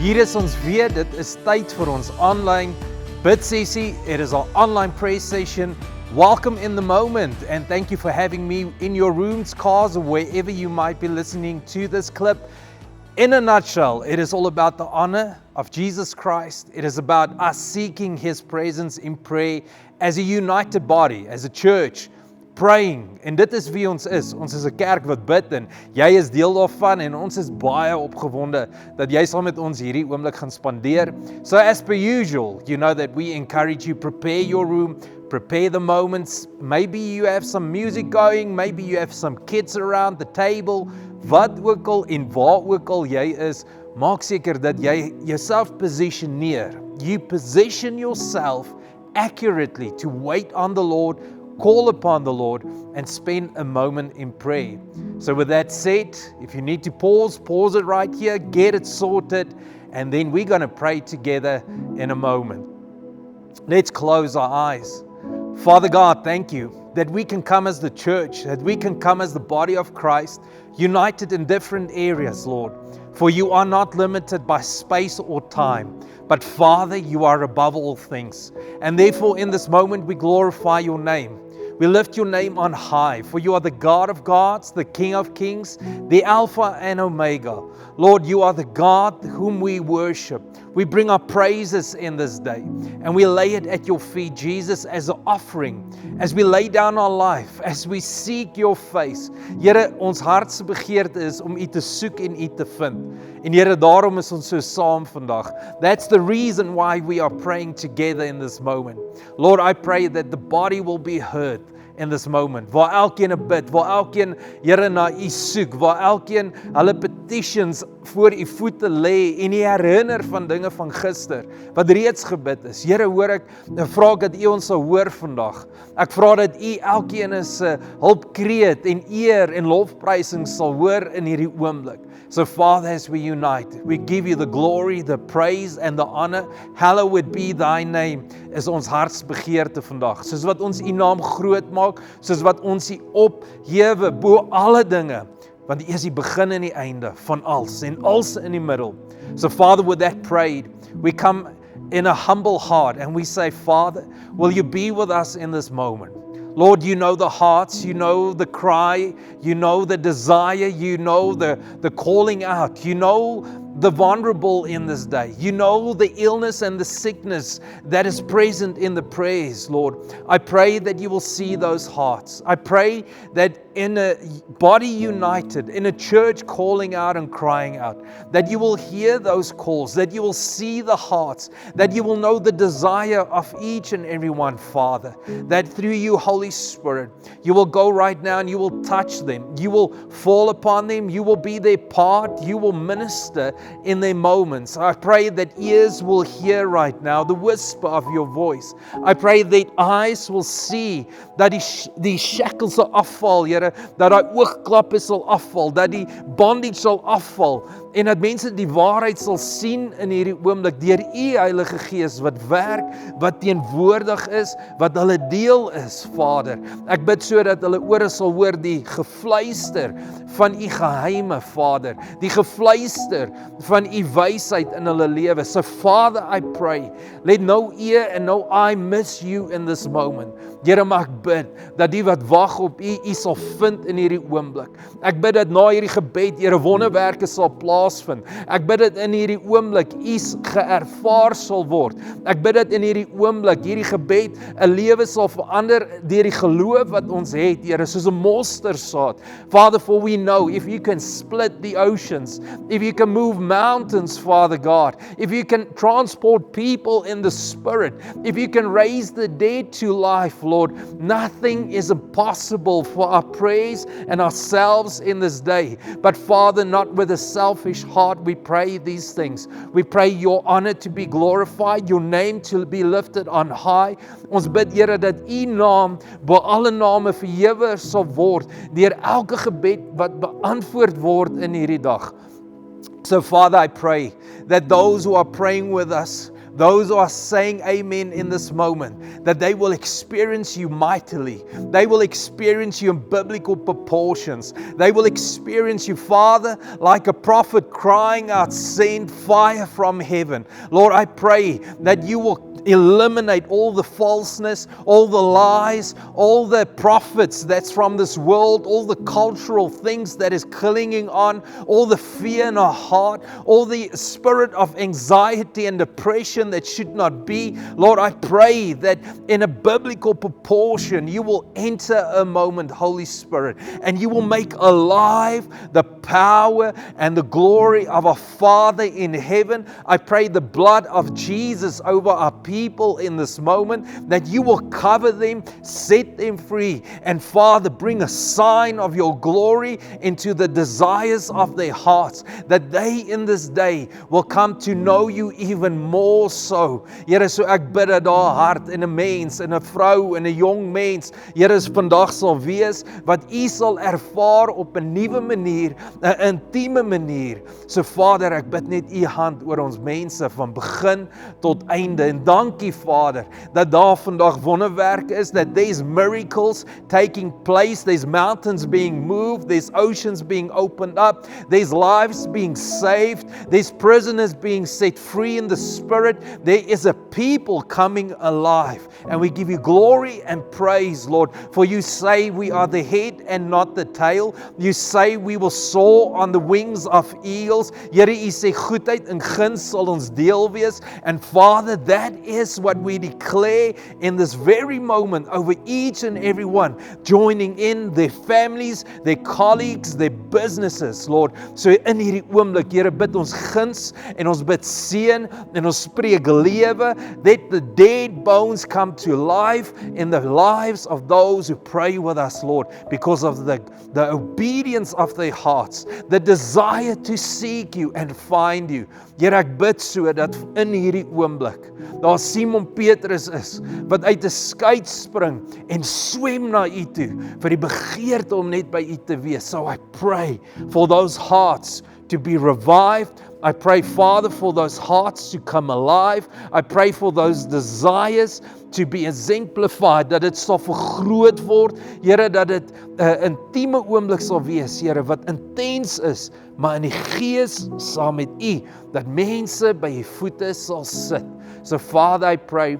Hier is ons weer, dit is tyd vir ons online bid sessie. It is our online prayer session. Welcome in the moment, and thank you for having me in your rooms, cars, or wherever you might be listening to this clip. In a nutshell, it is all about the honor of Jesus Christ. It is about us seeking His presence in prayer as a united body, as a church, praying. En dit is wie ons is. Ons is 'n kerk wat bid en jy is deel daarvan en ons is baie opgewonde dat jy saam met ons hierdie oomblik gaan spandeer. So as per usual, you know that we encourage you, prepare your room, prepare the moments. Maybe you have some music going, maybe you have some kids around the table. Wat ook al en waar ook al jy is, maak seker dat jy jouself positioneer. You position yourself accurately to wait on the Lord, call upon the Lord, and spend a moment in prayer. So with that said, if you need to pause it right here, get it sorted, and then we're going to pray together in a moment. Let's close our eyes. Father God, thank you that we can come as the church, that we can come as the body of Christ, united in different areas, Lord. For you are not limited by space or time, but Father, you are above all things. And therefore, in this moment, we glorify your name. We lift your name on high, for you are the God of gods, the King of kings, the Alpha and Omega. Lord, you are the God whom we worship. We bring our praises in this day, and we lay it at your feet, Jesus, as an offering, as we lay down our life, as we seek your face. Here, ons hartse begeerte is om u te soek en u te vind. En Here, daarom is ons so saam vandag. That's the reason why we are praying together in this moment. Lord, I pray that the body will be heard in this moment, waar elkeen 'n bid, waar elkeen Here na u soek, waar elkeen hulle petitions voor u voete lê en u herinner van dinge van gister wat reeds gebid is. Here, hoor ek, vra ek dat u ons sal hoor vandag. Ek vra dat u elkeen se hulpkreet en eer en lofprysing sal hoor in hierdie oomblik. So Father, as we unite, we give you the glory, the praise and the honor. Hallowed be thy name, is ons hartsbegeerte vandag. Soos wat ons u naam groot maak, soos wat ons u ophewe bo alle dinge, want u is die begin en die einde van alles en alles in die middel. So Father, with that prayed, we come in a humble heart and we say, Father, will you be with us in this moment? Lord, you know the hearts, you know the cry, you know the desire, you know the calling out, you know the vulnerable in this day. You know the illness and the sickness that is present in the prayers, Lord. I pray that you will see those hearts. I pray that in a body united, in a church calling out and crying out, that you will hear those calls, that you will see the hearts, that you will know the desire of each and every one, Father, that through you, Holy Spirit, you will go right now and you will touch them, you will fall upon them, you will be their part, you will minister in their moments. I pray that ears will hear right now the whisper of your voice. I pray that eyes will see dat die shackles sal afval, Here, dat die oogklappe sal afval, dat die bondage sal afval en dat mense die waarheid sal sien in hierdie oomblik deur u Heilige Gees wat werk, wat teenwoordig is, wat hulle deel is, Vader. Ek bid sodat hulle ore sal hoor die gefluister van u geheime, Vader, die gefluister van u wysheid in hulle lewe. So Father, I pray, let no ear and no eye miss you in this moment. Here, mag ek bid dat die wat wag op u sal vind in hierdie oomblik. Ek bid dat na hierdie gebed, Here, wonderwerke sal plaasvind. Ek bid dat in hierdie oomblik u geervaar sal word. Ek bid dat in hierdie oomblik, hierdie gebed 'n lewe sal verander deur die geloof wat ons het, Here, soos 'n mosterdsaad. Father, for we know if you can split the oceans, if you can move mountains, Father God, if you can transport people in the Spirit, if you can raise the dead to life, Lord, nothing is impossible for our prayers and ourselves in this day. But Father, not with a selfish heart we pray these things. We pray your honor to be glorified, your name to be lifted on high. Ons bid, Here, dat u naam bo alle name verhewe sal word deur elke gebed wat beantwoord word in hierdie dag. So Father, I pray that those who are praying with us those who are saying amen in this moment, that they will experience you mightily. They will experience you in biblical proportions. They will experience you, Father, like a prophet crying out, send fire from heaven. Lord, I pray that you will eliminate all the falseness, all the lies, all the prophets that's from this world, all the cultural things that is clinging on, all the fear in our heart, all the spirit of anxiety and depression that should not be. Lord, I pray that in a biblical proportion, you will enter a moment, Holy Spirit, and you will make alive the power and the glory of our Father in heaven. I pray the blood of Jesus over our people in this moment, that you will cover them, set them free, and Father, bring a sign of your glory into the desires of their hearts, that they in this day will come to know you even more so. Here, so ek bid dat daar hart in 'n mens, in 'n vrou, in 'n jong mens, Here, is vandag sal wees, wat u sal ervaar op 'n nuwe manier, 'n intieme manier. So Vader, ek bid net u hand oor ons mense van begin tot einde, en dankie Vader, dat daar vandag wonderwerk is, that there's miracles taking place, there's mountains being moved, there's oceans being opened up, there's lives being saved, there's prisoners being set free in the Spirit, there is a people coming alive, and we give you glory and praise, Lord, for you say we are the head and not the tail. You say we will soar on the wings of eagles. Here, u sê goedheid en guns sal ons deel wees, and Father, that is what we declare in this very moment over each and every one, joining in their families, their colleagues, their businesses, Lord. So in hierdie oomblik, Here, bid ons guns en ons bid seën en ons spreek lewe, that the dead bones come to life in the lives of those who pray with us, Lord, because of the obedience of their hearts, the desire to seek you and find you. Here, ek bid so dat in hierdie oomblik daar Simon Petrus is, wat uit 'n skei spring en swem na u toe, vir die begeerte om net by u te wees. So I pray for those hearts to be revived. I pray, Father, for those hearts to come alive. I pray for those desires to be exemplified, dat dit sal vergroot word, Here, dat dit 'n intieme oomblik sal wees, Here, wat intens is, maar in die gees saam met u, dat mense by u voete sal sit. So Father, I pray,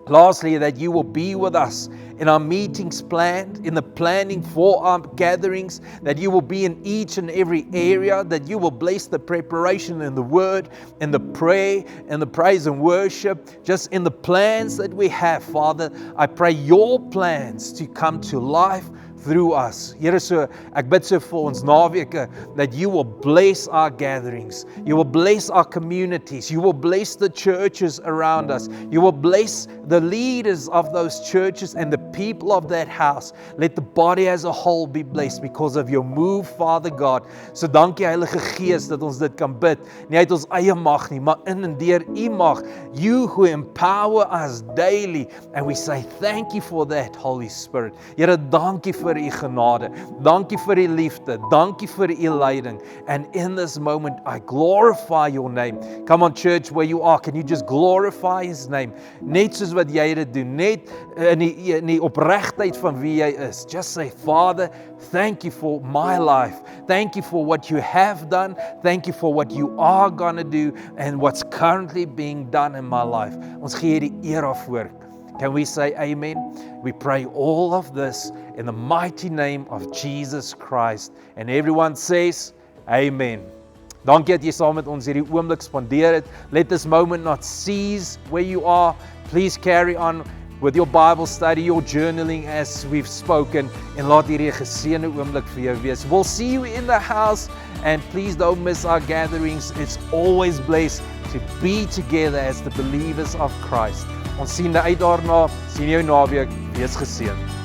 lastly, that you will be with us in our meetings planned, in the planning for our gatherings, that you will be in each and every area, that you will bless the preparation in the word, in the prayer, and the praise and worship, just in the plans that we have, Father. I pray your plans to come to life through us. Here, so ek bid so vir ons naweke, that you will bless our gatherings, you will bless our communities, you will bless the churches around us, you will bless the leaders of those churches and the people of that house. Let the body as a whole be blessed because of your move, Father God. So dankie Heilige Gees dat ons dit kan bid, nie uit ons eie mag nie, maar in en deur u mag, you who empower us daily, and we say thank you for that, Holy Spirit. Here, dankie vir u genade, dankie vir u liefde, dankie vir u leiding, and in this moment I glorify your name. Come on church, where you are, can you just glorify his name, net soos wat jy dit doen, net in die opregtheid van wie jy is. Just say, Father, thank you for my life, thank you for what you have done, thank you for what you are gonna do, and what's currently being done in my life. Ons gee die eer daarvoor. Can we say amen? We pray all of this in the mighty name of Jesus Christ. And everyone says, amen. Dankie dat jy saam met ons hierdie oomblik spandeer het. Let this moment not cease where you are. Please carry on with your Bible study, your journaling as we've spoken. En laat hierdie 'n geseënde oomblik vir jou wees. We'll see you in the house, and please don't miss our gatherings. It's always blessed to be together as the believers of Christ. Ons sien uit daarna, sien jou naweek, wees geseënd.